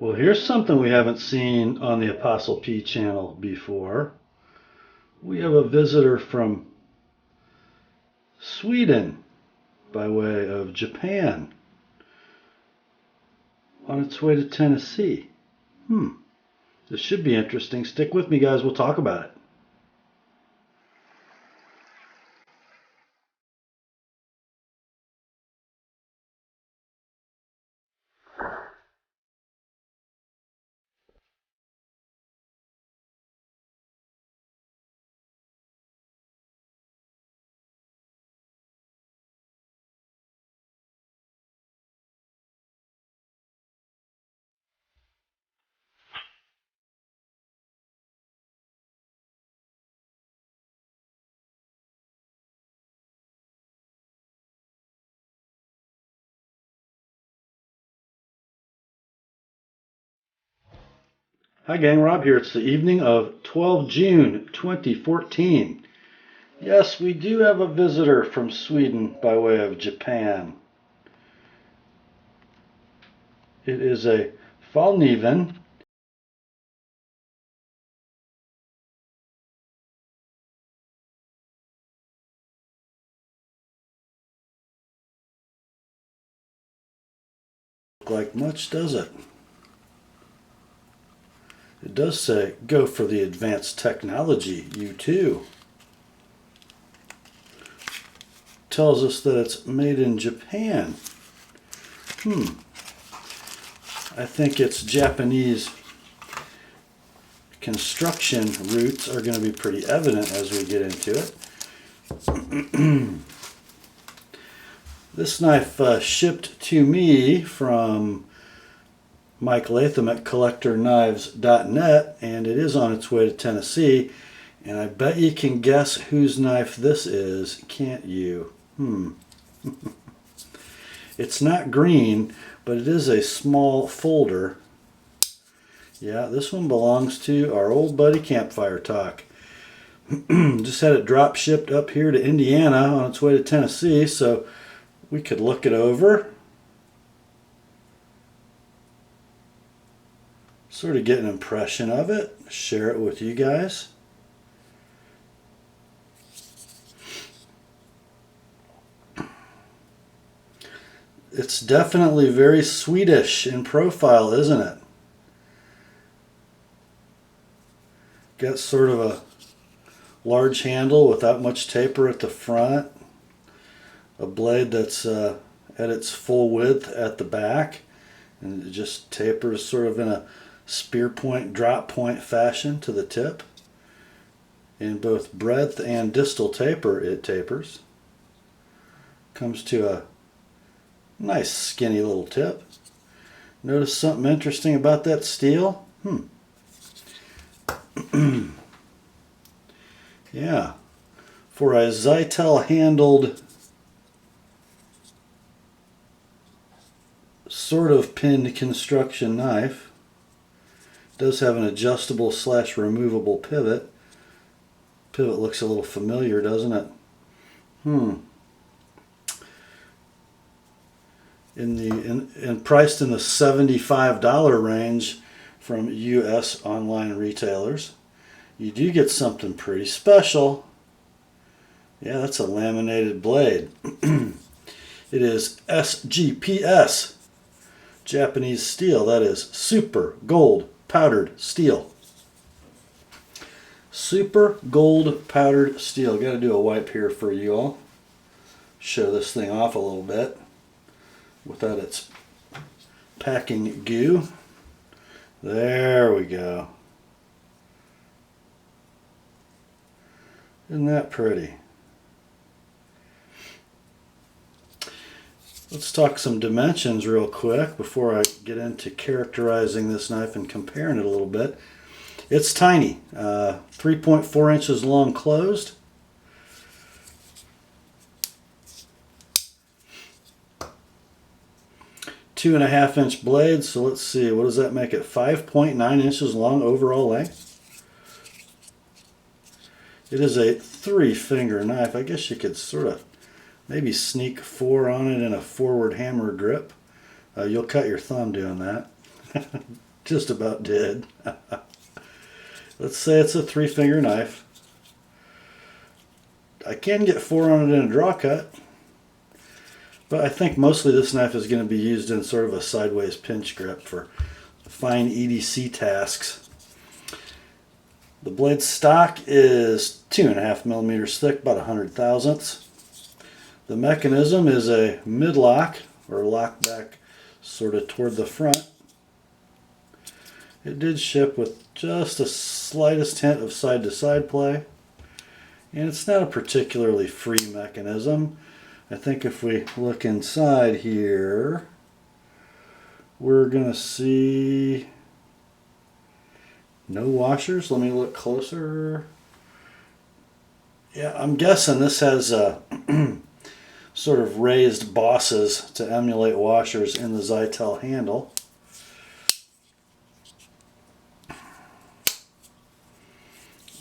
Well, here's something we haven't seen on the Apostle P channel before. We have a visitor from Sweden by way of Japan on its way to Tennessee. This should be interesting. Stick with me, guys. We'll talk about it. Hi gang, Rob here. It's the evening of 12 June 2014. Yes, we do have a visitor from Sweden by way of Japan. It is a Fallkniven like much, does it? It does say, go for the advanced technology, U2. Tells us that it's made in Japan. I think its Japanese construction roots are going to be pretty evident as we get into it. This knife shipped to me from Mike Latham at collectorknives.net, and it is on its way to Tennessee. And I bet you can guess whose knife this is, can't you? It's not green, but it is a small folder. Yeah, this one belongs to our old buddy Campfiretalk. Just had it drop shipped up here to Indiana on its way to Tennessee, so we could look it over. Sort of get an impression of it, share it with you guys. It's definitely very Swedish in profile, isn't it? Got sort of a large handle without much taper at the front. A blade that's at its full width at the back. And it just tapers sort of in a spear point, drop point fashion to the tip. In both breadth and distal taper, it tapers. Comes to a nice skinny little tip. Notice something interesting about that steel? Yeah. For a Zytel handled sort of pinned construction knife, does have an adjustable / removable pivot. Pivot looks a little familiar, doesn't it? Priced in the $75 range from US online retailers. You do get something pretty special. Yeah, that's a laminated blade. It is SGPS, Japanese steel. That is super gold powdered steel. Super gold powdered steel. Got to do a wipe here for you all. Show this thing off a little bit without its packing goo. There we go. Isn't that pretty? Let's talk some dimensions real quick before I get into characterizing this knife and comparing it a little bit. It's tiny, 3.4 inches long closed. Two and a half inch blade, so let's see, what does that make it? 5.9 inches long overall length. It is a 3-finger knife. I guess you could sort of maybe sneak 4 on it in a forward hammer grip. You'll cut your thumb doing that. just about did. Let's say it's a 3-finger knife. I can get 4 on it in a draw cut, but I think mostly this knife is going to be used in sort of a sideways pinch grip for fine EDC tasks. The blade stock is 2.5 millimeters thick, about 100 thousandths. The mechanism is a mid-lock or lock back sort of toward the front. It did ship with just the slightest hint of side-to-side play, and it's not a particularly free mechanism. I think if we look inside here, we're going to see no washers. Let me look closer. Yeah, I'm guessing this has sort of raised bosses to emulate washers in the Zytel handle.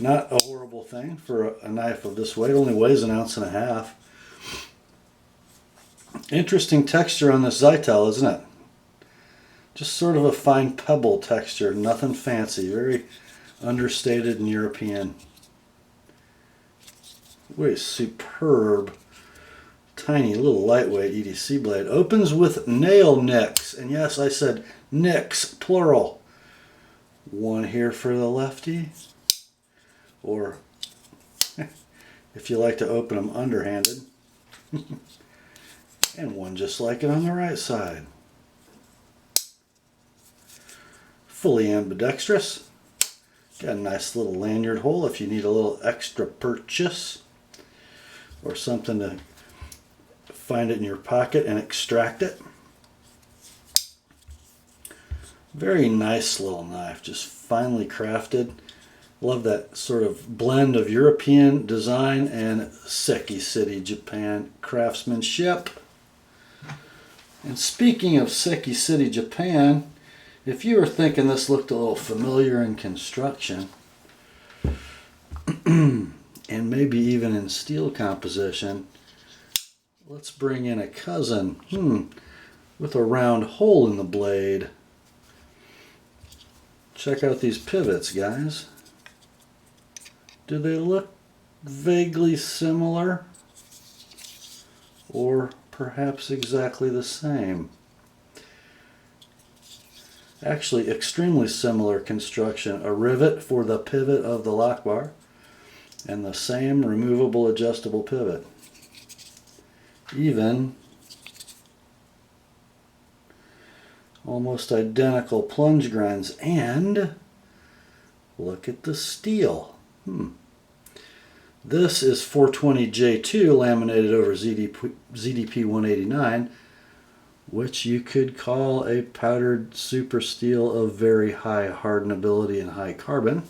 Not a horrible thing for a knife of this weight. It only weighs 1.5 ounces. Interesting texture on this Zytel, isn't it? Just sort of a fine pebble texture, nothing fancy, very understated and European. What a superb, tiny little lightweight EDC blade. Opens with nail nicks, and yes, I said nicks, plural. One here for the lefty, or if you like to open them underhanded, and one just like it on the right side. Fully ambidextrous. Got a nice little lanyard hole if you need a little extra purchase or something to find it in your pocket and extract it. Very nice little knife, just finely crafted. Love that sort of blend of European design and Seki City Japan craftsmanship. And speaking of Seki City Japan, if you were thinking this looked a little familiar in construction, and maybe even in steel composition, let's bring in a cousin with a round hole in the blade. Check out these pivots, guys. Do they look vaguely similar? Or perhaps exactly the same? Actually, extremely similar construction. A rivet for the pivot of the lock bar and the same removable adjustable pivot. Even almost identical plunge grinds, and look at the steel. This is 420J2 laminated over ZDP 189, which you could call a powdered super steel of very high hardenability and high carbon.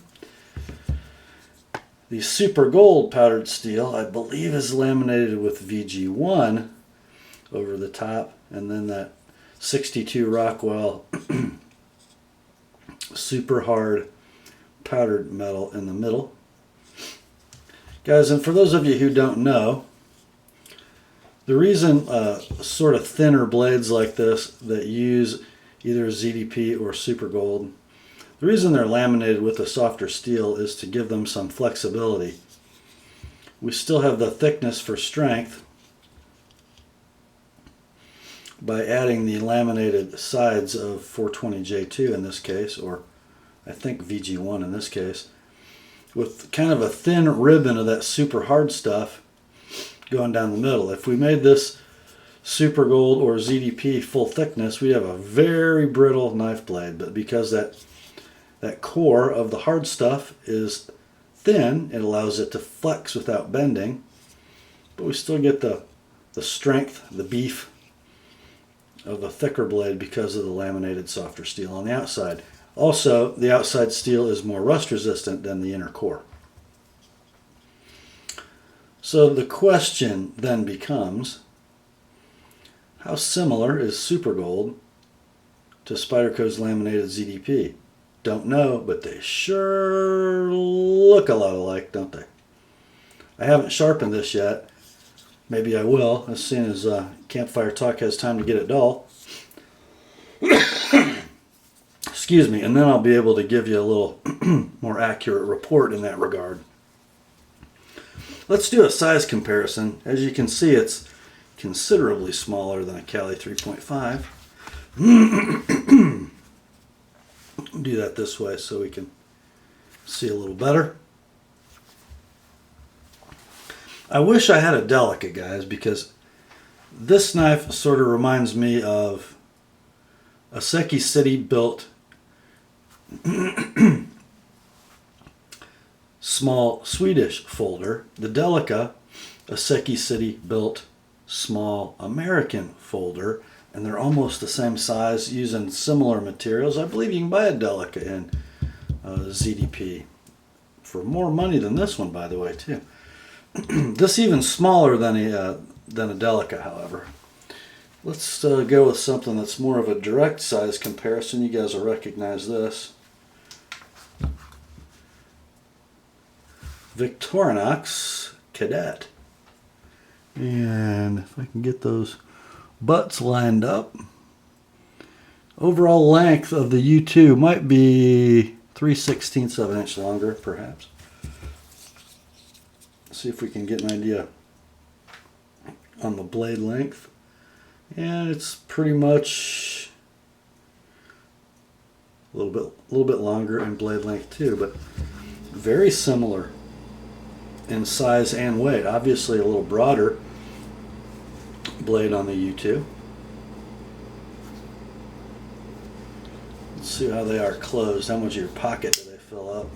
The super gold powdered steel, I believe, is laminated with VG1 over the top, and then that 62 Rockwell super hard powdered metal in the middle. Guys, and for those of you who don't know, the reason sort of thinner blades like this that use either ZDP or super gold, the reason they're laminated with a softer steel is to give them some flexibility. We still have the thickness for strength by adding the laminated sides of 420J2 in this case, or I think VG1 in this case, with kind of a thin ribbon of that super hard stuff going down the middle. If we made this super gold or ZDP full thickness, we'd have a very brittle knife blade, but because that core of the hard stuff is thin, it allows it to flex without bending, but we still get the strength, the beef of a thicker blade because of the laminated softer steel on the outside. Also, the outside steel is more rust resistant than the inner core. So the question then becomes, how similar is super gold to Spyderco's laminated ZDP? Don't know, but they sure look a lot alike, don't they? I haven't sharpened this yet. Maybe I will as soon as Campfiretalk has time to get it dull. Excuse me, and then I'll be able to give you a little more accurate report in that regard. Let's do a size comparison. As you can see, it's considerably smaller than a Cali 3.5. Do that this way so we can see a little better. I wish I had a Delica, guys, because this knife sort of reminds me of a Seki City built small Swedish folder. The Delica, a Seki City built small American folder, and they're almost the same size using similar materials. I believe you can buy a Delica in ZDP for more money than this one, by the way, too. This even smaller than a Delica, however. Let's go with something that's more of a direct size comparison. You guys will recognize this. Victorinox Cadet. And if I can get those butts lined up, overall length of the U2 might be 3/16 of an inch longer, perhaps. Let's see if we can get an idea on the blade length. And it's pretty much a little bit longer in blade length too, but very similar in size and weight. Obviously a little broader blade on the U2. Let's see how they are closed. How much of your pocket do they fill up?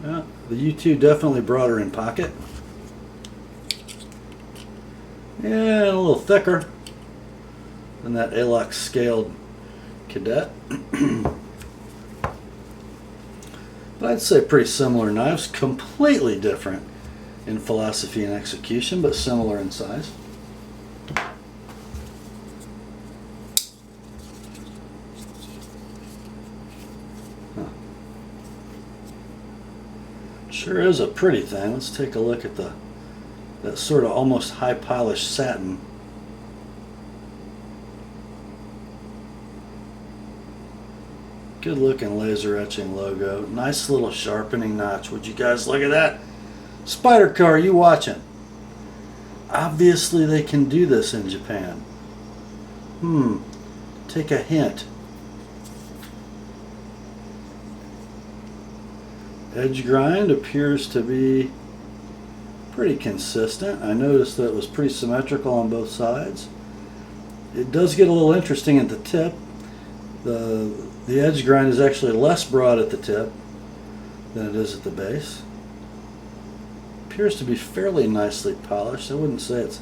Yeah, the U2 definitely broader in pocket. And a little thicker than that Alox scaled Cadet. But I'd say pretty similar knives, completely different in philosophy and execution, but similar in size. Huh. Sure is a pretty thing. Let's take a look at that sort of almost high polished satin. Good looking laser etching logo. Nice little sharpening notch. Would you guys look at that? Spyderco, are you watching? Obviously they can do this in Japan. Take a hint. Edge grind appears to be pretty consistent. I noticed that it was pretty symmetrical on both sides. It does get a little interesting at the tip. The edge grind is actually less broad at the tip than it is at the base. Appears to be fairly nicely polished. I wouldn't say it's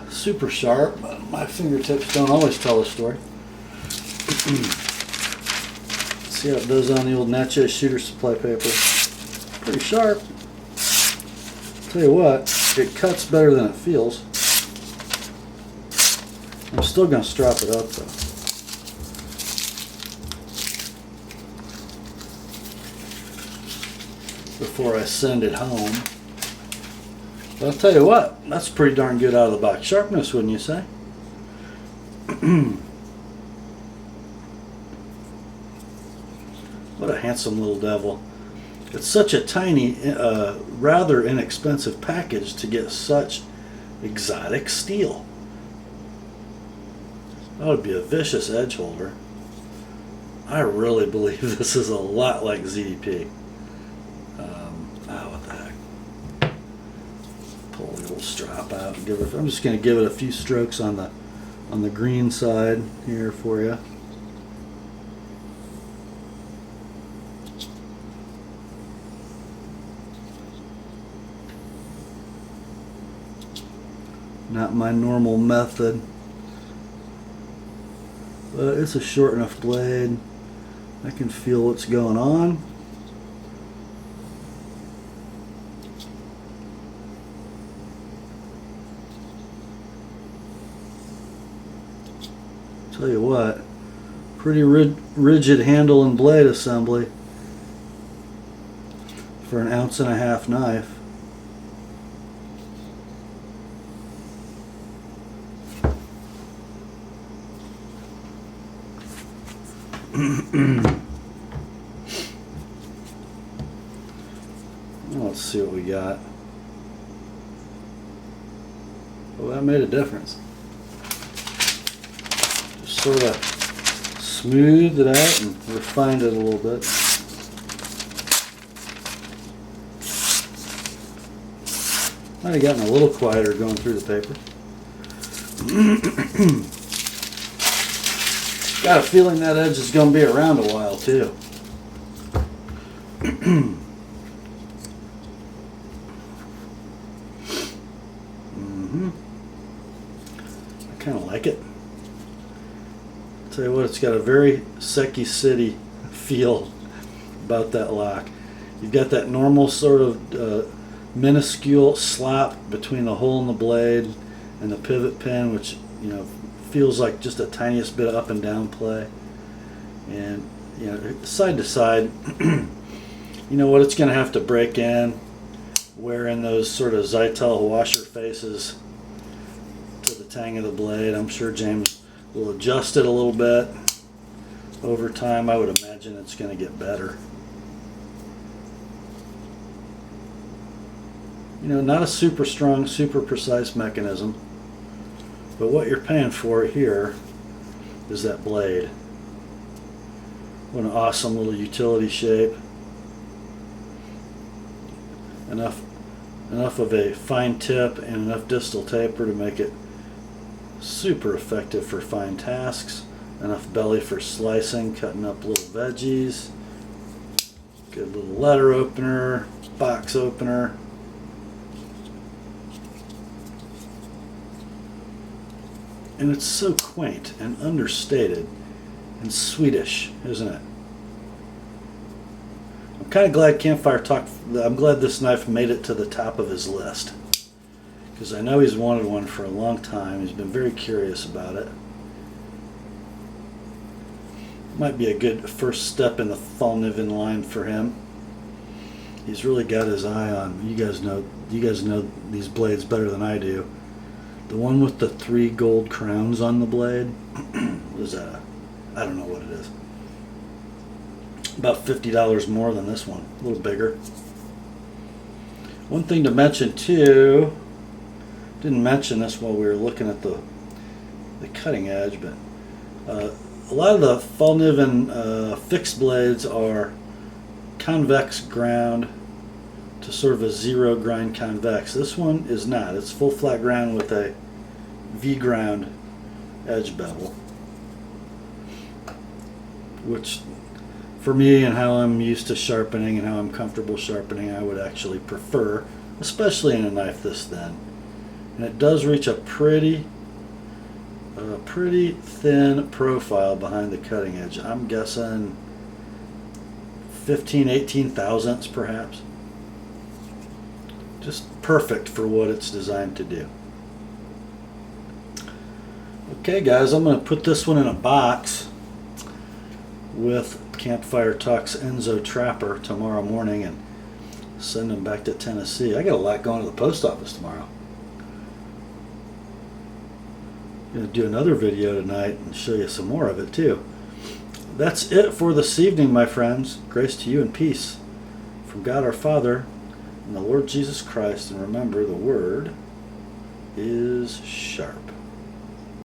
super sharp, but my fingertips don't always tell a story. See how it does on the old Natchez shooter supply paper. Pretty sharp. Tell you what, it cuts better than it feels. I'm still going to strap it up though. Before I send it home. But I'll tell you what, that's pretty darn good out of the box sharpness, wouldn't you say? What a handsome little devil. It's such a tiny, rather inexpensive package to get such exotic steel. That would be a vicious edge holder. I really believe this is a lot like ZDP. What the heck? Pull the little strap out and give it. I'm just going to give it a few strokes on the green side here for you. Not my normal method, but it's a short enough blade. I can feel what's going on. Tell you what, pretty rigid handle and blade assembly for an 1.5 ounce knife. Let's see what we got. Well, that made a difference. Just sort of smoothed it out and refined it a little bit. Might have gotten a little quieter going through the paper. Got a feeling that edge is going to be around a while too. I kind of like it. Tell you what, it's got a very Seki City feel about that lock. You've got that normal sort of minuscule slap between the hole in the blade and the pivot pin, which, you know, feels like just a tiniest bit of up and down play. And, you know, side to side, you know what, it's going to have to break in, wear in those sort of Zytel washer faces to the tang of the blade. I'm sure James will adjust it a little bit over time. I would imagine it's going to get better. You know, not a super strong, super precise mechanism, but what you're paying for here is that blade. What an awesome little utility shape. Enough of a fine tip and enough distal taper to make it super effective for fine tasks. Enough belly for slicing, cutting up little veggies. Good little letter opener, box opener. And it's so quaint and understated and Swedish, isn't it? I'm kind of glad Campfiretalk, I'm glad this knife made it to the top of his list. Because I know he's wanted one for a long time. He's been very curious about it. Might be a good first step in the Fallkniven line for him. He's really got his eye on, you guys know these blades better than I do. The one with the 3 gold crowns on the blade, what is that? I don't know what it is. About $50 more than this one, a little bigger. One thing to mention too, didn't mention this while we were looking at the cutting edge, but a lot of the Fallkniven fixed blades are convex ground to sort of a zero grind convex. This one is not. It's full flat ground with a V ground edge bevel, which for me and how I'm used to sharpening and how I'm comfortable sharpening, I would actually prefer, especially in a knife this thin. And it does reach a pretty thin profile behind the cutting edge. I'm guessing 15-18 thousandths perhaps. Just perfect for what it's designed to do. Okay guys, I'm going to put this one in a box with Campfiretalk's Enzo Trapper tomorrow morning and send them back to Tennessee. I got a lot going to the post office tomorrow. I'm going to do another video tonight and show you some more of it too. That's it for this evening, my friends. Grace to you and peace from God our Father and the Lord Jesus Christ. And remember, the word is sharp.